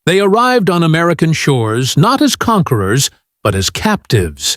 They arrived on American shores not as conquerors, but as captives,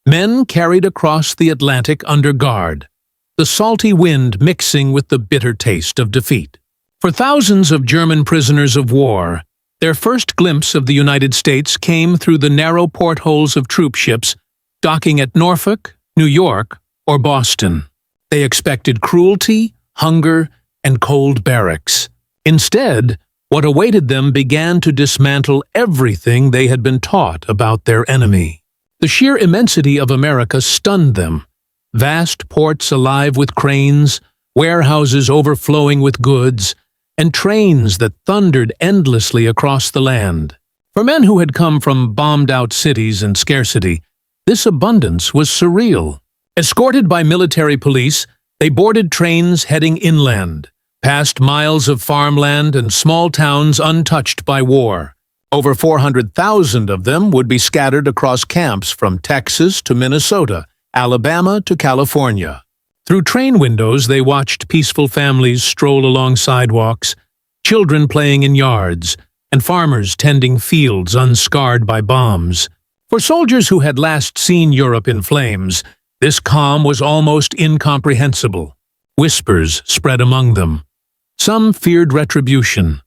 men carried across the Atlantic under guard, the salty wind mixing with the bitter taste of defeat. For thousands of German prisoners of war, their first glimpse of the United States came through the narrow portholes of troop ships docking at Norfolk, New York, or Boston. They expected cruelty, hunger, and cold barracks. Instead, what awaited them began to dismantle everything they had been taught about their enemy. The sheer immensity of America stunned them. Vast ports alive with cranes, warehouses overflowing with goods, and trains that thundered endlessly across the land. For men who had come from bombed-out cities and scarcity, this abundance was surreal. Escorted by military police, they boarded trains heading inland, past miles of farmland and small towns untouched by war. Over 400,000 of them would be scattered across camps from Texas to Minnesota, Alabama to California. Through train windows, they watched peaceful families stroll along sidewalks, children playing in yards, and farmers tending fields unscarred by bombs. For soldiers who had last seen Europe in flames, this calm was almost incomprehensible. Whispers spread among them. Some feared retribution.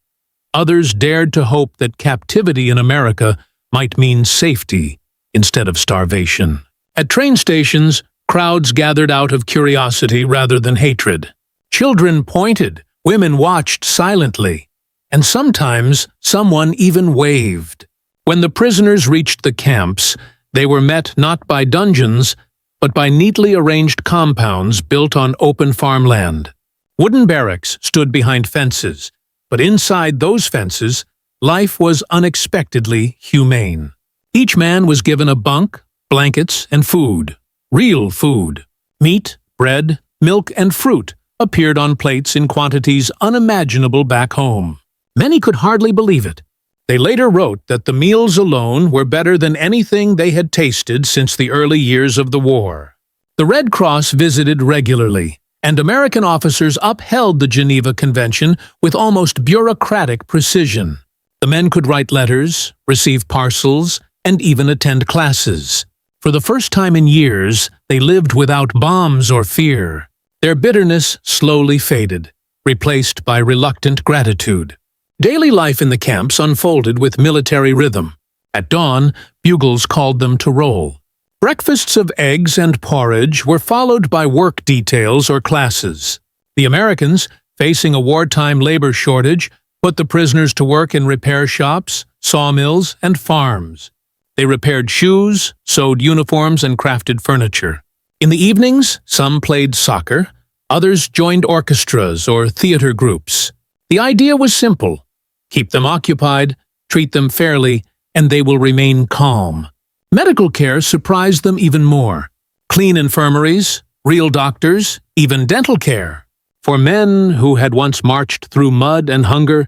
Others dared to hope that captivity in America might mean safety instead of starvation. At train stations, crowds gathered out of curiosity rather than hatred. Children pointed, women watched silently, and sometimes someone even waved. When the prisoners reached the camps, they were met not by dungeons, but by neatly arranged compounds built on open farmland. Wooden barracks stood behind fences, but inside those fences, life was unexpectedly humane. Each man was given a bunk, blankets, and food. Real food. Meat, bread, milk, and fruit appeared on plates in quantities unimaginable back home. Many could hardly believe it. They later wrote that the meals alone were better than anything they had tasted since the early years of the war. The Red Cross visited regularly, and American officers upheld the Geneva Convention with almost bureaucratic precision. The men could write letters, receive parcels, and even attend classes. For the first time in years, they lived without bombs or fear. Their bitterness slowly faded, replaced by reluctant gratitude. Daily life in the camps unfolded with military rhythm. At dawn, bugles called them to roll. Breakfasts of eggs and porridge were followed by work details or classes. The Americans, facing a wartime labor shortage, put the prisoners to work in repair shops, sawmills, and farms. They repaired shoes, sewed uniforms, and crafted furniture. In the evenings, some played soccer, others joined orchestras or theater groups. The idea was simple. Keep them occupied, treat them fairly, and they will remain calm. Medical care surprised them even more. Clean infirmaries, real doctors, even dental care. For men who had once marched through mud and hunger,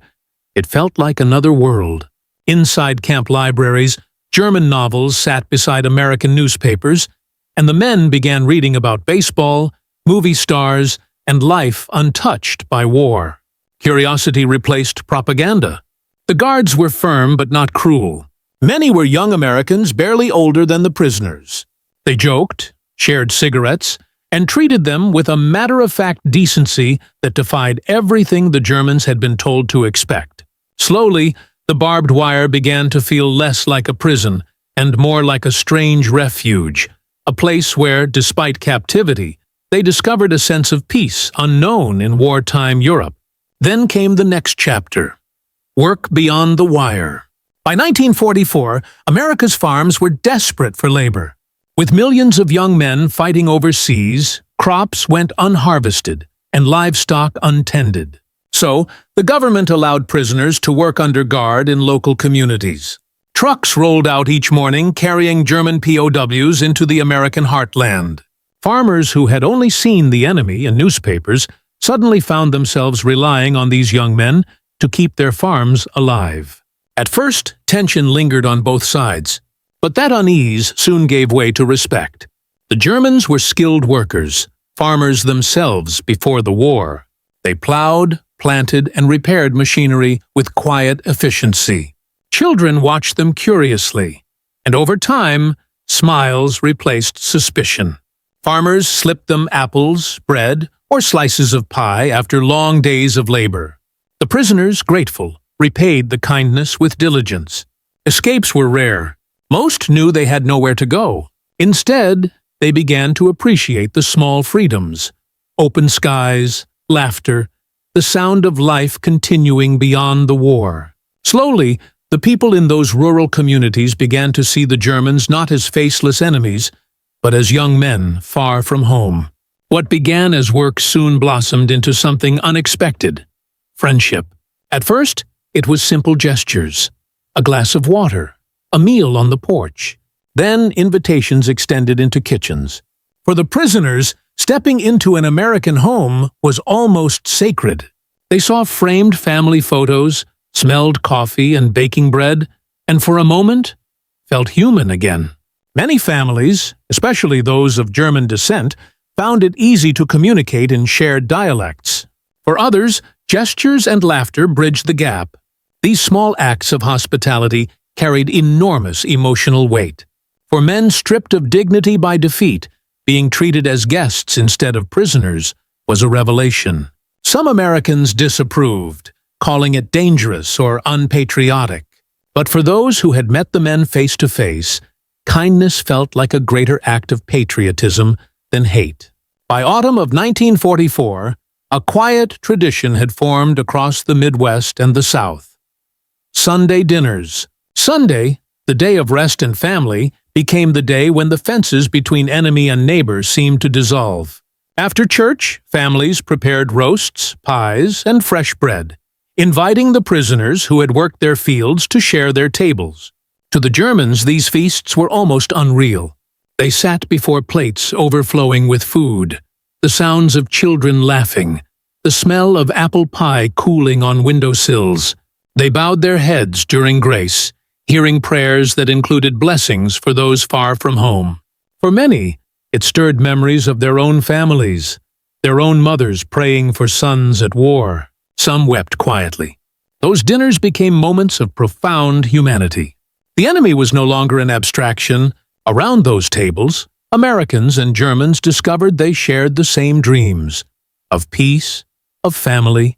it felt like another world. Inside camp libraries, German novels sat beside American newspapers, and the men began reading about baseball, movie stars, and life untouched by war. Curiosity replaced propaganda. The guards were firm but not cruel. Many were young Americans barely older than the prisoners. They joked, shared cigarettes, and treated them with a matter-of-fact decency that defied everything the Germans had been told to expect. Slowly, the barbed wire began to feel less like a prison and more like a strange refuge, a place where, despite captivity, they discovered a sense of peace unknown in wartime Europe. Then came the next chapter. Work beyond the wire. By 1944, America's farms were desperate for labor. With millions of young men fighting overseas, crops went unharvested and livestock untended. So, the government allowed prisoners to work under guard in local communities. Trucks rolled out each morning carrying German POWs into the American heartland. Farmers who had only seen the enemy in newspapers suddenly found themselves relying on these young men to keep their farms alive. At first, tension lingered on both sides, but that unease soon gave way to respect. The Germans were skilled workers, farmers themselves before the war. They plowed, planted, and repaired machinery with quiet efficiency. Children watched them curiously, and over time, smiles replaced suspicion. Farmers slipped them apples, bread, or slices of pie after long days of labor. The prisoners, grateful, repaid the kindness with diligence. Escapes were rare. Most knew they had nowhere to go. Instead, they began to appreciate the small freedoms: open skies, laughter, the sound of life continuing beyond the war. Slowly, the people in those rural communities began to see the Germans not as faceless enemies, but as young men far from home. What began as work soon blossomed into something unexpected: friendship. At first, it was simple gestures: a glass of water, a meal on the porch. Then invitations extended into kitchens. For the prisoners, stepping into an American home was almost sacred. They saw framed family photos, smelled coffee and baking bread, and for a moment, felt human again. Many families, especially those of German descent, found it easy to communicate in shared dialects. For others, gestures and laughter bridged the gap. These small acts of hospitality carried enormous emotional weight. For men stripped of dignity by defeat, being treated as guests instead of prisoners was a revelation. Some Americans disapproved, calling it dangerous or unpatriotic. But for those who had met the men face to face, kindness felt like a greater act of patriotism than hate. By autumn of 1944, a quiet tradition had formed across the Midwest and the South. Sunday dinners. Sunday, the day of rest and family, became the day when the fences between enemy and neighbor seemed to dissolve. After church, families prepared roasts, pies, and fresh bread, inviting the prisoners who had worked their fields to share their tables. To the Germans, these feasts were almost unreal. They sat before plates overflowing with food, the sounds of children laughing, the smell of apple pie cooling on windowsills. They bowed their heads during grace, hearing prayers that included blessings for those far from home. For many, it stirred memories of their own families, their own mothers praying for sons at war. Some wept quietly. Those dinners became moments of profound humanity. The enemy was no longer an abstraction. Around those tables, Americans and Germans discovered they shared the same dreams: of peace, of family,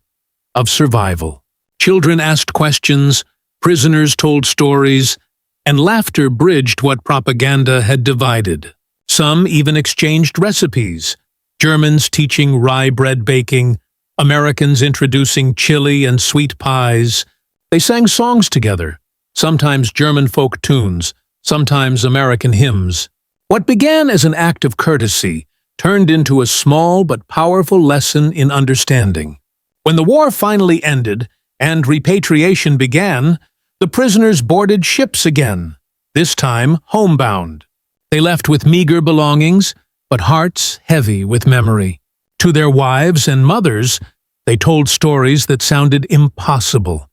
of survival. Children asked questions, prisoners told stories, and laughter bridged what propaganda had divided. Some even exchanged recipes: Germans teaching rye bread baking, Americans introducing chili and sweet pies. They sang songs together, sometimes German folk tunes, sometimes American hymns. What began as an act of courtesy turned into a small but powerful lesson in understanding. When the war finally ended and repatriation began, the prisoners boarded ships again, this time homebound. They left with meager belongings, but hearts heavy with memory. To their wives and mothers, they told stories that sounded impossible: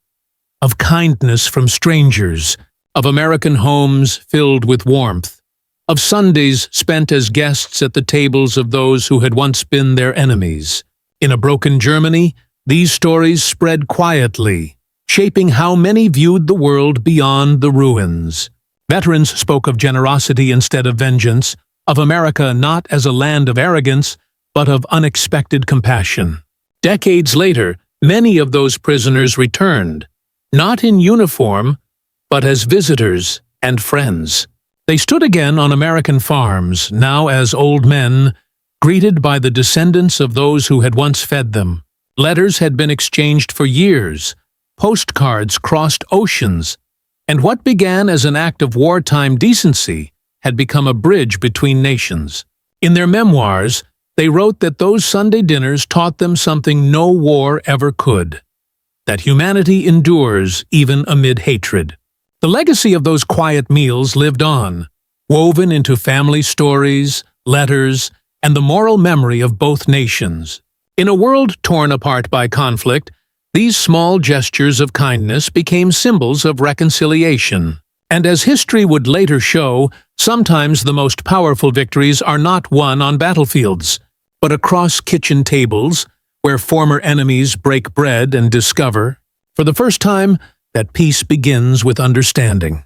of kindness from strangers, of American homes filled with warmth, of Sundays spent as guests at the tables of those who had once been their enemies. In a broken Germany, these stories spread quietly, shaping how many viewed the world beyond the ruins. Veterans spoke of generosity instead of vengeance, of America not as a land of arrogance, but of unexpected compassion. Decades later, many of those prisoners returned, not in uniform, but as visitors and friends. They stood again on American farms, now as old men, greeted by the descendants of those who had once fed them. Letters had been exchanged for years, postcards crossed oceans, and what began as an act of wartime decency had become a bridge between nations. In their memoirs, they wrote that those Sunday dinners taught them something no war ever could: that humanity endures even amid hatred. The legacy of those quiet meals lived on, woven into family stories, letters, and the moral memory of both nations. In a world torn apart by conflict, these small gestures of kindness became symbols of reconciliation. And as history would later show, sometimes the most powerful victories are not won on battlefields, but across kitchen tables, where former enemies break bread and discover, for the first time, that peace begins with understanding.